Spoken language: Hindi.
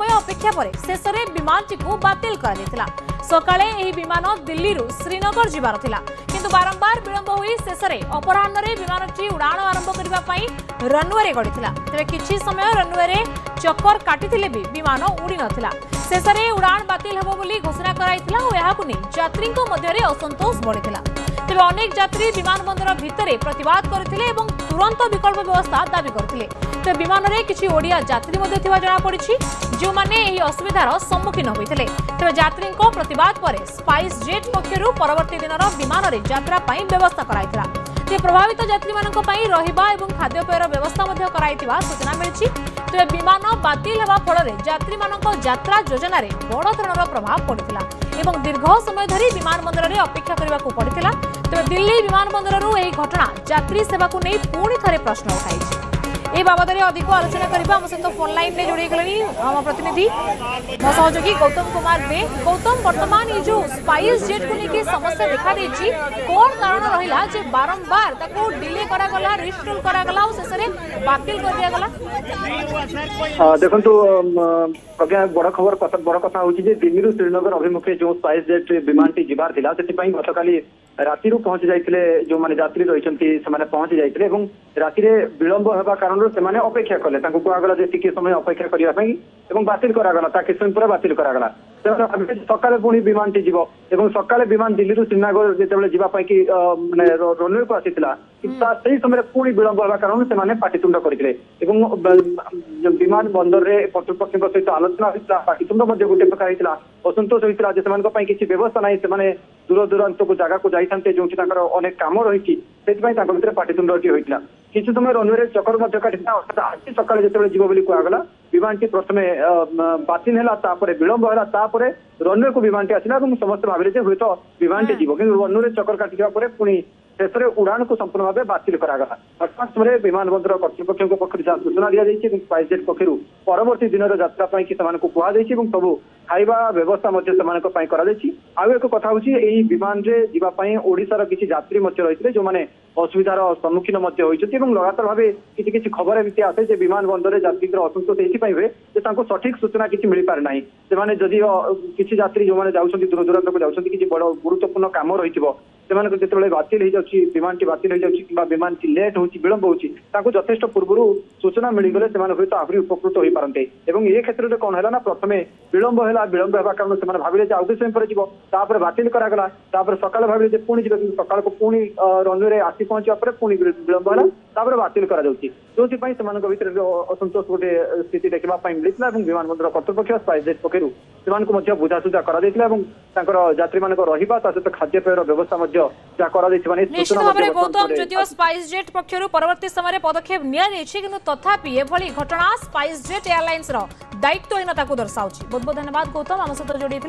समय अपेक्षा पर शेष में विमानटी को बातिल कर सकाळे एही विमान दिल्ली श्रीनगर जिबार थिला किंतु बारंबार विलंब होई शेष में अपराह्न विमानटी उड़ाण आरंभ करने रनवे गड़िथिला। तेरे किछि समय रनवे चक्कर काटिथिले भी विमान उड़ी नथिला। शेष में उड़ाण बातिल हेबो बोली घोषणा कराइथिला और एहाकु नै यात्रींको मध्यरे असंतोष बढ़िथिला। तेबे अनेक यात्री विमान बंदर भितरे प्रतिवाद करथिले एवं तुरंत विकल्प व्यवस्था दाबी करथिले। तेबे विमान रे किछि ओडिया यात्री मध्ये थिबा जणा पड़िछि जो माने एही असुविधार सम्मुखीन होइथिले। तेबे यात्रींको प्रतिवाद परे स्पाइस जेट पक्षरु परवर्ती दिनर विमान रे यात्रा पई व्यवस्था कराइथिला। ते प्रभावित यात्री मानक पई रहिबा एवं खाद्यपेयर व्यवस्था मध्ये कराइथिबा सूचना मिलिछि। तेबे विमान बातिल हेबा फल रे यात्री मानक यात्रा योजना रे बड़ धरणर प्रभाव पड़िथिला एवं दीर्घ समय धरी विमान बंदर रे अपेक्षा करबाकू पड़िथिला। तेबे दिल्ली विमान बंदररू एही घटना यात्री सेवाकू नै पुणी थरे प्रश्न उठाइछि। ए बाबद अधिक आलोचना करबा हम सहित फोन लाइन में जोड़ी गलनी हम प्रतिनिधि मो सहयोगी गौतम कुमार दे। गौतम, वर्तमान ये जो स्पाइस जेट को लेकिन समस्या देखा देछि कोन कारण रहिला जे बारंबार ताको डिले करा गला, रिशेड्यूल करा गला और शेष में बातिल कर दिया गला? देखंतु प्रज्ञा बड़ खबर बड़ कथा होछि जे दिल्ली श्रीनगर अभिमुखे जो स्पाइस जेट विमानटी जिबार थिला सेति पई गतकाली राति पहुंची जाइथिले जो माने यात्री रहिसंती से माने पहुंची जाइथिले एवं राति रे विलंब हेबा कारण से माने अपेक्षा कले तांको कुआगला जे टिके समय अपेक्षा करिया पई एवं बातिल करा गला ता किछन पूरा बातिल करा गला। सकाले पुणी विमानटी जीव एवं सकाले विमान दिल्ली श्रीनगर जेतेबेले जीवा पई कि माने रनवे को आसीथिला सही समय पुणी विलंब हेबा कारण से माने पाटितुंड करथिले एवं विमान बंदर रे कर्तृपक्षक सहित आलोचना होइतला। पाटितुंड मध्ये गोटे प्रकार होइतला, असंतोष होइतला जे सेमानक पई किछि व्यवस्था नाही, सेमाने दूर दूरांत को जगह को जाइथान्ते जोंछि तांकर अनेक काम रहिछि सेति पई तांकर भितर पाटितुंडटी होइतला। किछु समय रनवे चक्कर मध्ये काटिता अर्थात आज सकाळे जेतेबेले जीव बोली कुआगला विमानटी प्रथमे बातिल हैला तापरे विलंब हैला तापरे रनवे को विमानटी आसिला एवं समस्त भाबरे जे होइतो विमानटी जीव किंतु रनवे चक्कर काटिवा परे पुणी शेष में उड़ान को संपूर्ण भाव बातिल करागला। वर्तमान समय विमान बंदर कर्तृपक्ष पक्ष सूचना दी जाइए स्पाइस जेट पक्ष परवर्ती दिन यात्रा कि सब खाइबा व्यवस्था आउ एक कथा हूँ यही विमान रे जीवाई ओडिशार किसी यात्री रही जो मैंने असुविधार सम्मुखीन होती लगातार भाव किसी खबर एमती आसे जे विमान बंदर यात्री असंतोष ये हुए सठिक सूचना किसी मिल पारे ना से जदि किसी यात्री जो मैंने जाऊँच दूर दूरांत को जाऊँच कि बड़ गुरुत्वपूर्ण काम रही जो बातिल विमान टी बातिल हो विमान टी लेट हो विलंब हो जथेष पूर्व सूचना मिलगले हुए तो आहरी उपकृत हो पारते ये क्षेत्र में कौन है ना प्रथम विलंब है विलंब होगा कारण से भाविले आउ समय पर जीवर बातिल करागला सकाल भाविले पुणी जी सकाल को पुणी रनवे आसी पहुंचा पुणी विलंब है बातिल जो भर असंतोष गोटे स्थिति देखा मिलता विमान बंदर कर्तृपक्ष स्पाइस जेट पक्षर से बुझासुझा यात्री मान रहा सहित खाद्यपेयर व्यवस्था निश्चित भाव में गौतम जदिव स्पाइस जेट पक्षर परवर्ती समय पदक्षेप नि तथापि एभली घटना स्पाइस जेट एयरलाइंस दायित्वहीनता को दर्शाऊँ। बहुत बहुत धन्यवाद गौतम आम सहित जोड़ी